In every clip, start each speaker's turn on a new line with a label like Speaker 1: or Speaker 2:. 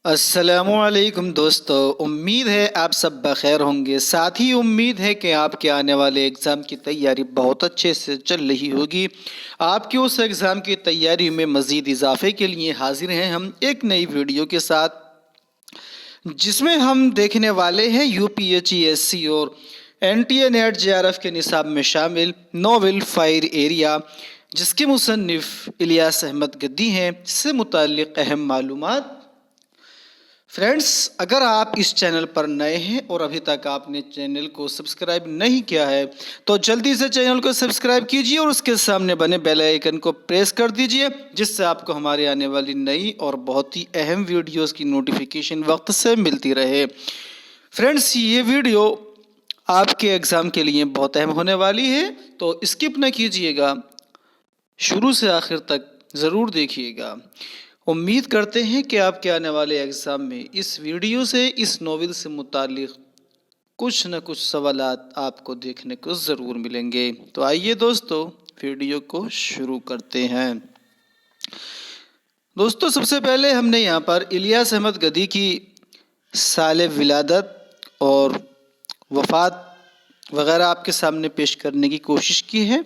Speaker 1: السلام علیکم دوستو، امید ہے آپ سب بخیر ہوں گے۔ ساتھ ہی امید ہے کہ آپ کے آنے والے ایگزام کی تیاری بہت اچھے سے چل رہی ہوگی۔ آپ کی اس ایگزام کی تیاری میں مزید اضافے کے لیے حاضر ہیں ہم ایک نئی ویڈیو کے ساتھ، جس میں ہم دیکھنے والے ہیں U P H E S C اور N T A NET J R F کے نصاب میں شامل ناول فائر ایریا، جس کے مصنف الیاس احمد گدی ہیں، سے متعلق اہم معلومات۔ فرینڈز، اگر آپ اس چینل پر نئے ہیں اور ابھی تک آپ نے چینل کو سبسکرائب نہیں کیا ہے تو جلدی سے چینل کو سبسکرائب کیجیے اور اس کے سامنے بنے بیل آئیکن کو پریس کر دیجیے، جس سے آپ کو ہمارے آنے والی نئی اور بہت ہی اہم ویڈیوز کی نوٹیفیکیشن وقت سے ملتی رہے۔ فرینڈز، یہ ویڈیو آپ کے ایگزام کے لیے بہت اہم ہونے والی ہے، تو اسکپ نہ کیجیے گا، شروع سے آخر تک ضرور دیکھیے گا۔ امید کرتے ہیں کہ آپ کے آنے والے ایگزام میں اس ویڈیو سے، اس ناول سے متعلق کچھ نہ کچھ سوالات آپ کو دیکھنے کو ضرور ملیں گے۔ تو آئیے دوستو، ویڈیو کو شروع کرتے ہیں۔ دوستو، سب سے پہلے ہم نے یہاں پر الیاس احمد گدی کی سال ولادت اور وفات وغیرہ آپ کے سامنے پیش کرنے کی کوشش کی ہے۔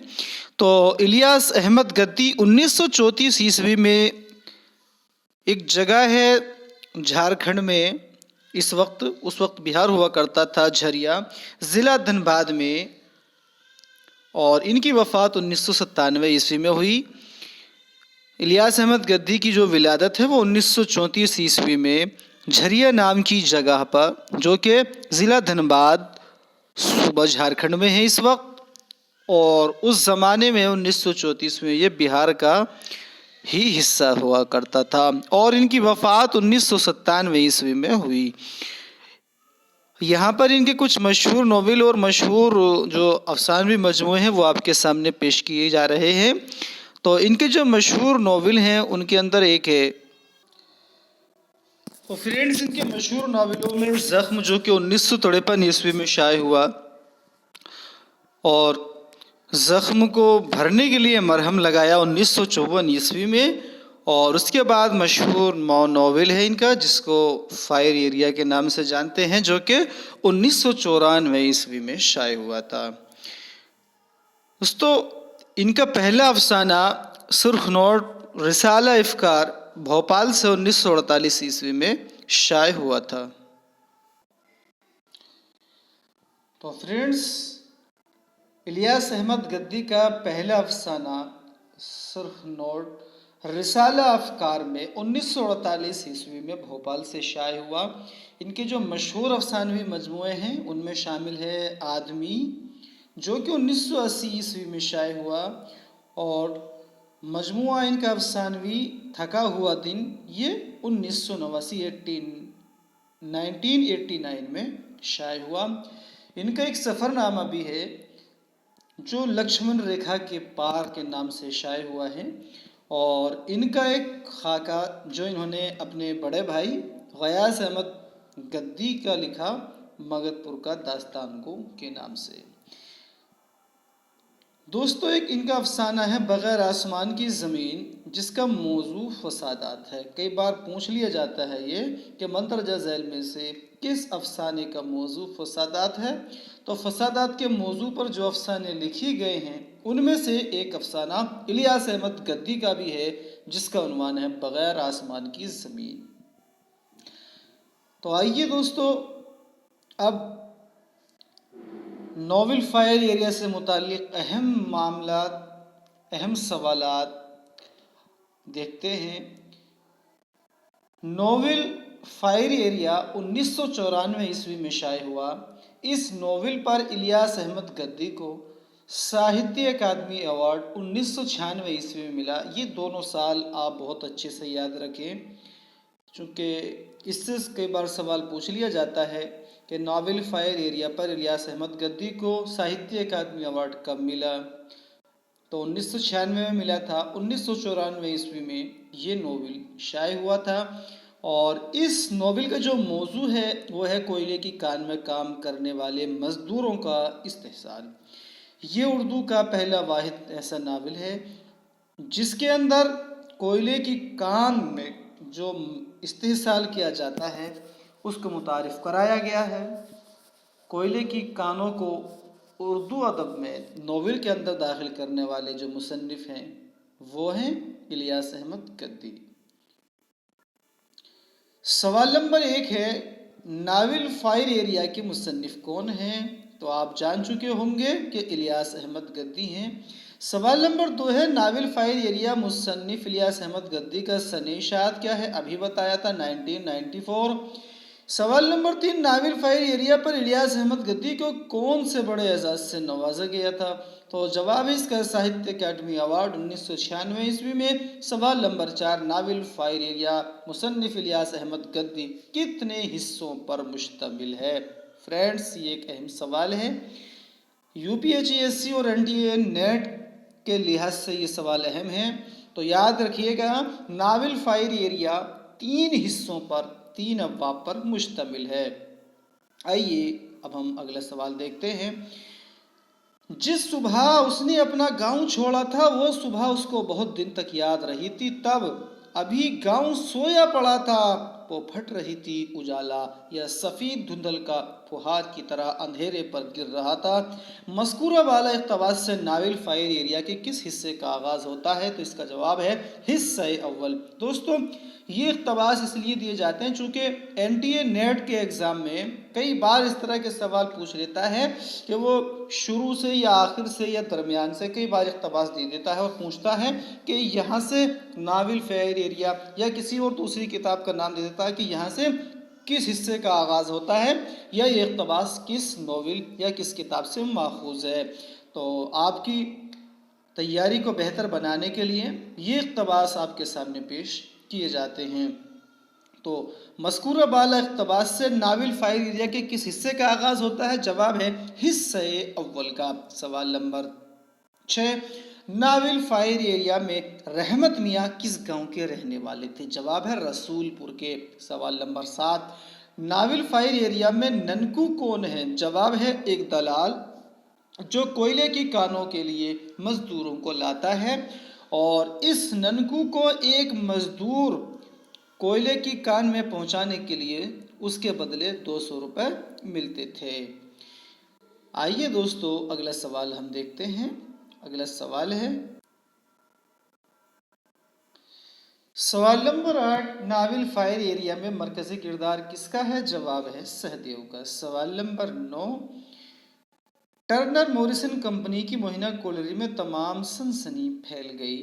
Speaker 1: تو الیاس احمد گدی 1934 عیسوی میں ایک جگہ ہے جھارکھنڈ میں، اس وقت بہار ہوا کرتا تھا، جھریا ضلع دھنباد میں، اور ان کی وفات 1997 عیسوی میں ہوئی۔ الیاس احمد گدی کی جو ولادت ہے وہ 1934 عیسوی میں جھریا نام کی جگہ پر، جو کہ ضلع دھنباد صوبہ جھارکھنڈ میں ہے اس وقت، اور اس زمانے میں 1934 میں یہ بہار کا ہی حصہ ہوا کرتا تھا، اور ان کی وفات 1997 عیسوی میں ہوئی۔ یہاں پر ان کے کچھ مشہور ناول اور مشہور جو افسانوی مجموعے ہیں وہ آپ کے سامنے پیش کیے جا رہے ہیں۔ تو ان کے جو مشہور ناول ہیں ان کے اندر ایک ہے، تو فرینڈز ان کے مشہور ناولوں میں زخم، جو کہ 1953 عیسوی میں شائع ہوا، اور زخم کو بھرنے کے لیے مرہم لگایا 1954 عیسوی میں، اور اس کے بعد مشہور ناول ہے ان کا جس کو فائر ایریا کے نام سے جانتے ہیں، جو کہ 1994 عیسوی میں شائع ہوا تھا۔ دوستو، ان کا پہلا افسانہ سرخ نوٹ رسالہ افکار بھوپال سے 1948 عیسوی میں شائع ہوا تھا۔ تو فرینڈز، الیاس احمد گدی کا پہلا افسانہ سرخ نوٹ رسالہ افکار میں 1948 عیسوی میں بھوپال سے شائع ہوا۔ ان کے جو مشہور افسانوی مجموعے ہیں ان میں شامل ہے آدمی، جو کہ 1980 عیسوی میں شائع ہوا، اور مجموعہ ان کا افسانوی تھکا ہوا دن، یہ 1989 میں شائع ہوا۔ ان کا ایک سفر نامہ بھی ہے جو لکشمن ریکھا کے پار کے نام سے شائع ہوا ہے، اور ان کا ایک خاکہ جو انہوں نے اپنے بڑے بھائی غیاث احمد گدی کا لکھا، مگد پور کا داستان گو کے نام سے۔ دوستو، ایک ان کا افسانہ ہے بغیر آسمان کی زمین، جس کا موضوع فسادات ہے۔ کئی بار پوچھ لیا جاتا ہے یہ کہ مندرجہ ذیل میں سے کس افسانے کا موضوع فسادات ہے؟ تو فسادات کے موضوع پر جو افسانے لکھی گئے ہیں ان میں سے ایک افسانہ الیاس احمد گدی کا بھی ہے، جس کا عنوان ہے بغیر آسمان کی زمین۔ تو آئیے دوستو، اب ناول فائر ایریا سے متعلق اہم معاملات، اہم سوالات دیکھتے ہیں۔ ناول فائر ایریا 1994 عیسوی میں شائع ہوا۔ اس ناول پر الیاس احمد گدی کو ساہتیہ اکادمی ایوارڈ 1996 عیسوی میں ملا۔ یہ دونوں سال آپ بہت اچھے سے یاد رکھیں، چونکہ اس سے کئی بار سوال پوچھ لیا جاتا ہے کہ ناول فائر ایریا پر الیاس احمد گدی کو ساہتیہ اکادمی ایوارڈ کب ملا؟ تو 1996 میں ملا تھا۔ 1994 عیسوی میں یہ ناول شائع ہوا تھا، اور اس ناول کا جو موضوع ہے وہ ہے کوئلے کی کان میں کام کرنے والے مزدوروں کا استحصال۔ یہ اردو کا پہلا واحد ایسا ناول ہے جس کے اندر کوئلے کی کان میں جو استحصال کیا جاتا ہے اس کو متعارف کرایا گیا ہے۔ کوئلے کی کانوں کو اردو ادب میں ناول کے اندر داخل کرنے والے جو مصنف ہیں وہ ہیں الیاس احمد گدی۔ سوال نمبر 1 ہے ناول فائر ایریا کے مصنف کون ہیں؟ تو آپ جان چکے ہوں گے کہ الیاس احمد گدی ہیں۔ سوال نمبر 2 ہے ناول فائر ایریا مصنف الیاس احمد گدی کا سنِ اشاعت کیا ہے؟ ابھی بتایا تھا 1994۔ سوال نمبر 3 ناول فائر ایریا پر الیاس احمد گدی کو کون سے بڑے اعزاز سے نوازا گیا تھا؟ تو جواب اس کا ساہتیہ اکیڈمی ایوارڈ 1996 میں۔ سوال نمبر 4 ناول فائر ایریا مصنف الیاس احمد گدی کتنے حصوں پر مشتمل ہے؟ فرینڈز یہ ایک اہم سوال ہے۔ UPSC اور NDA نیٹ کے لحاظ سے یہ سوال اہم ہے، تو یاد رکھیے گا ناول فائر ایریا 3 حصوں پر 3 ابواب پر مشتمل ہے۔ آئیے اب ہم اگلا سوال دیکھتے ہیں۔ جس صبح اس نے اپنا گاؤں چھوڑا تھا وہ صبح اس کو بہت دن تک یاد رہی تھی، تب ابھی گاؤں سویا پڑا تھا، وہ پھٹ رہی تھی، اجالا یا سفید دھندل کا فوہار کی طرح اندھیرے پر گر رہا تھا۔ مذکورہ بالا اقتباس سے ناول فائر ایریا کے کس حصے کا آغاز ہوتا ہے؟ تو اس کا جواب ہے حصہ اول۔ دوستو یہ اقتباس اس لیے دیے جاتے ہیں چونکہ NTA نیٹ کے ایگزام میں کئی بار اس طرح کے سوال پوچھ لیتا ہے کہ وہ شروع سے یا آخر سے یا درمیان سے کئی بار اقتباس دے دیتا ہے اور پوچھتا ہے کہ یہاں سے ناول فائر ایریا یا کسی اور دوسری کتاب کا نام دے دیتا ہے کہ یہاں سے کس حصے کا آغاز ہوتا ہے یا یہ اقتباس کس ناول یا کس کتاب سے ماخوذ ہے۔ تو آپ کی تیاری کو بہتر بنانے کے لیے یہ اقتباس آپ کے سامنے پیش کیے جاتے ہیں۔ تو مذکورہ بالا اقتباس سے ناول فائر ایریا کے کس حصے کا آغاز ہوتا ہے؟ جواب ہے حصہ اول کا۔ سوال نمبر 6 ناول فائر ایریا میں رحمت میاں کس گاؤں کے رہنے والے تھے؟ جواب ہے رسول پور کے۔ سوال نمبر 7 ناول فائر ایریا میں ننکو کون ہے؟ جواب ہے ایک دلال جو کوئلے کی کانوں کے لیے مزدوروں کو لاتا ہے، اور اس ننکو کو ایک مزدور کوئلے کی کان میں پہنچانے کے لیے اس کے بدلے 200 روپے ملتے تھے۔ آئیے دوستو اگلا سوال ہم دیکھتے ہیں۔ اگلا سوال ہے سوال نمبر 8 ناول فائر ایریا میں مرکزی کردار کس کا ہے؟ جواب ہے سہدیو کا۔ سوال نمبر 9 ٹرنر موریسن کمپنی کی مہینہ کولری میں تمام سنسنی پھیل گئی۔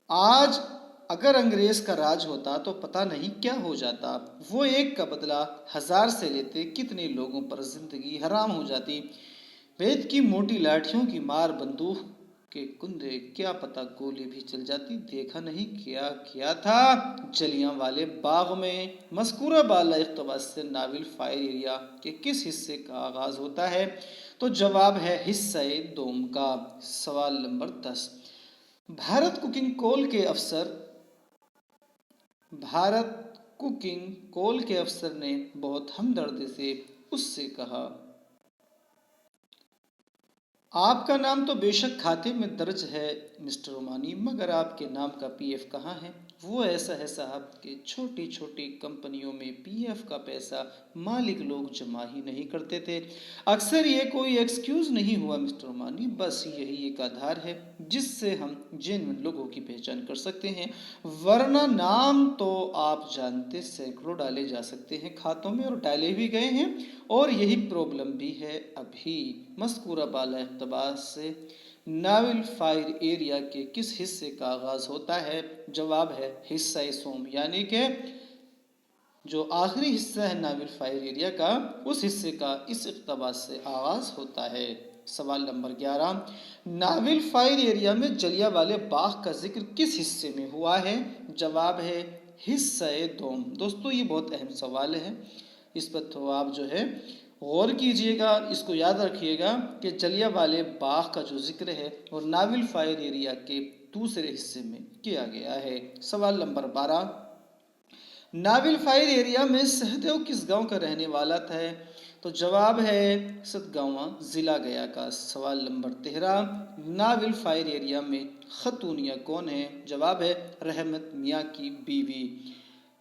Speaker 1: آج اگر انگریز کا راج ہوتا تو پتہ نہیں کیا ہو جاتا، وہ ایک کا بدلہ 1000 سے لیتے، کتنے لوگوں پر زندگی حرام ہو جاتی۔ ریت کی موٹی لاٹھیوں کی مار، بندوق کے کندے، کیا پتہ گولی بھی چل جاتی، دیکھا نہیں کیا کیا تھا جلیاں والے باغ میں۔ مذکورہ بالا اقتباس سے ناول فائر ایریا کے کس حصے کا آغاز ہوتا ہے؟ تو جواب ہے حصہ دوم کا۔ سوال نمبر 10 بھارت کوکنگ کول کے افسر نے بہت ہمدردی سے اس سے کہا، آپ کا نام تو بے شک کھاتے میں درج ہے مسٹر عمانی، مگر آپ کے نام کا PF کہاں ہے؟ وہ ایسا ہے صاحب کہ چھوٹی چھوٹی کمپنیوں میں PF کا پیسہ مالک لوگ جمع ہی نہیں کرتے تھے۔ اکثر یہ کوئی ایکسکیوز نہیں ہوا مسٹر عمانی، بس یہی ایک آدھار ہے جس سے ہم جینوئن لوگوں کی پہچان کر سکتے ہیں، ورنہ نام تو آپ جانتے سینکڑوں ڈالے جا سکتے ہیں کھاتوں میں، اور ڈالے بھی گئے ہیں، اور یہی پرابلم بھی ہے ابھی۔ مذکورہ بالا اقتباس سے ناول فائر ایریا کے کس حصے کا آغاز ہوتا ہے؟ جواب ہے حصہ سوم، یعنی کہ جو آخری حصہ ہے ناول فائر ایریا کا اس حصے کا اس اقتباس سے آغاز ہوتا ہے۔ سوال نمبر 11 ناول فائر ایریا میں جلیاں والے باغ کا ذکر کس حصے میں ہوا ہے؟ جواب ہے حصہ دوم۔ دوستو یہ بہت اہم سوال ہے، اس پر تو آپ جو ہے غور کیجئے گا، اس کو یاد رکھیے گا کہ جلیاں والے باغ کا جو ذکر ہے اور ناول فائر ایریا کے دوسرے حصے میں کیا گیا ہے۔ سوال نمبر 12 ناول فائر ایریا میں سہدیو کس گاؤں کا رہنے والا تھا؟ تو جواب ہے ستگاواں ضلع گیا کا۔ سوال نمبر 13، ناول فائر ایریا میں خاتونیہ کون ہے؟ جواب ہے رحمت میاں کی بیوی۔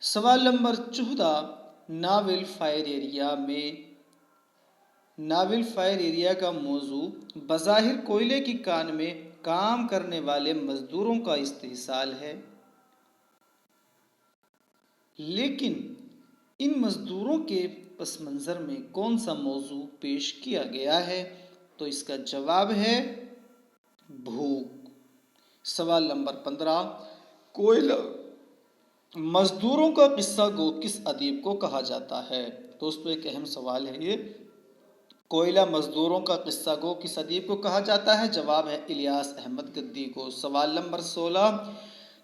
Speaker 1: سوال نمبر 14، ناول فائر ایریا کا موضوع بظاہر کوئلے کی کان میں کام کرنے والے مزدوروں کا استحصال ہے، لیکن ان مزدوروں کے پس منظر میں کون سا موضوع پیش کیا گیا ہے؟ تو اس کا جواب ہے بھوک۔ سوال نمبر 15، کوئلہ مزدوروں کا قصہ گو کس ادیب کو کہا جاتا ہے؟ دوستو ایک اہم سوال ہے یہ، کوئلہ مزدوروں کا قصہ گو کس ادیب کو کہا جاتا ہے؟ جواب ہے الیاس احمد گدی کو۔ سوال نمبر 16،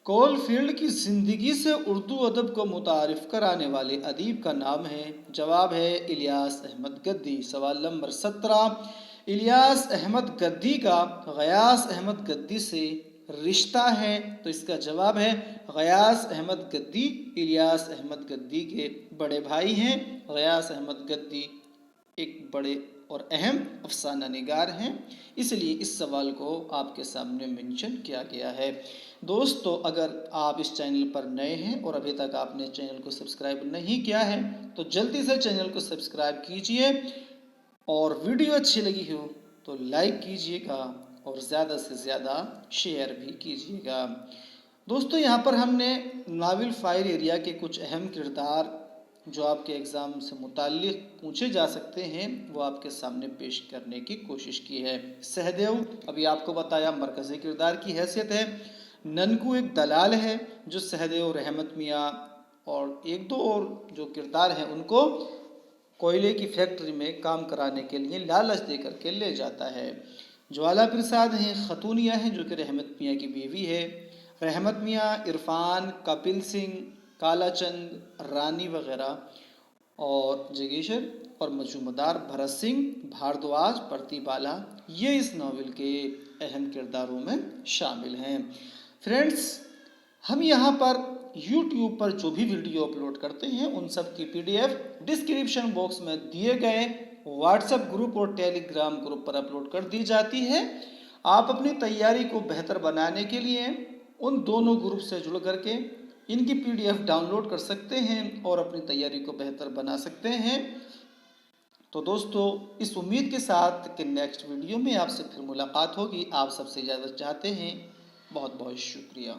Speaker 1: کول فیلڈ کی زندگی سے اردو ادب کو متعارف کرانے والے ادیب کا نام ہے؟ جواب ہے الیاس احمد گدی۔ سوال نمبر 17، الیاس احمد گدی کا غیاث احمد گدی سے رشتہ ہے؟ تو اس کا جواب ہے غیاث احمد گدی الیاس احمد گدی کے بڑے بھائی ہیں۔ غیاث احمد گدی ایک بڑے اور اہم افسانہ نگار ہیں، اس لیے اس سوال کو آپ کے سامنے منشن کیا گیا ہے۔ دوستو اگر آپ اس چینل پر نئے ہیں اور ابھی تک آپ نے چینل کو سبسکرائب نہیں کیا ہے تو جلدی سے چینل کو سبسکرائب کیجئے، اور ویڈیو اچھی لگی ہو تو لائک کیجئے گا اور زیادہ سے زیادہ شیئر بھی کیجئے گا۔ دوستو یہاں پر ہم نے ناول فائر ایریا کے کچھ اہم کردار جو آپ کے ایگزام سے متعلق پوچھے جا سکتے ہیں وہ آپ کے سامنے پیش کرنے کی کوشش کی ہے۔ سہدیو ابھی آپ کو بتایا مرکزی کردار کی حیثیت ہے، ننکو ایک دلال ہے جو سہدیو، رحمت میاں اور ایک دو اور جو کردار ہیں ان کو کوئلے کی فیکٹری میں کام کرانے کے لیے لالچ دے کر کے لے جاتا ہے۔ جوالا پرساد ہیں، خاتونیہ ہیں جو کہ رحمت میاں کی بیوی ہے۔ رحمت میاں عرفان، کپل سنگھ، کالا چند، رانی وغیرہ اور جگیشر اور مجومدار بھرت سنگھ بھاردواج، پرتی بالا، یہ اس ناول کے اہم کرداروں میں شامل ہیں۔ فرینڈز ہم یہاں پر یوٹیوب پر جو بھی ویڈیو اپلوڈ کرتے ہیں ان سب کی PDF ڈسکرپشن باکس میں دیے گئے واٹس ایپ گروپ اور ٹیلی گرام گروپ پر اپلوڈ کر دی جاتی ہے۔ آپ اپنی تیاری کو بہتر بنانے کے لیے ان دونوں گروپ سے جڑ کر کے ان کی PDF ڈاؤن لوڈ کر سکتے ہیں اور اپنی تیاری کو بہتر بنا سکتے ہیں۔ تو دوستو اس امید کے ساتھ کہ نیکسٹ ویڈیو میں آپ سے پھر ملاقات ہوگی، آپ سب سے اجازت چاہتے ہیں۔ بہت بہت شکریہ۔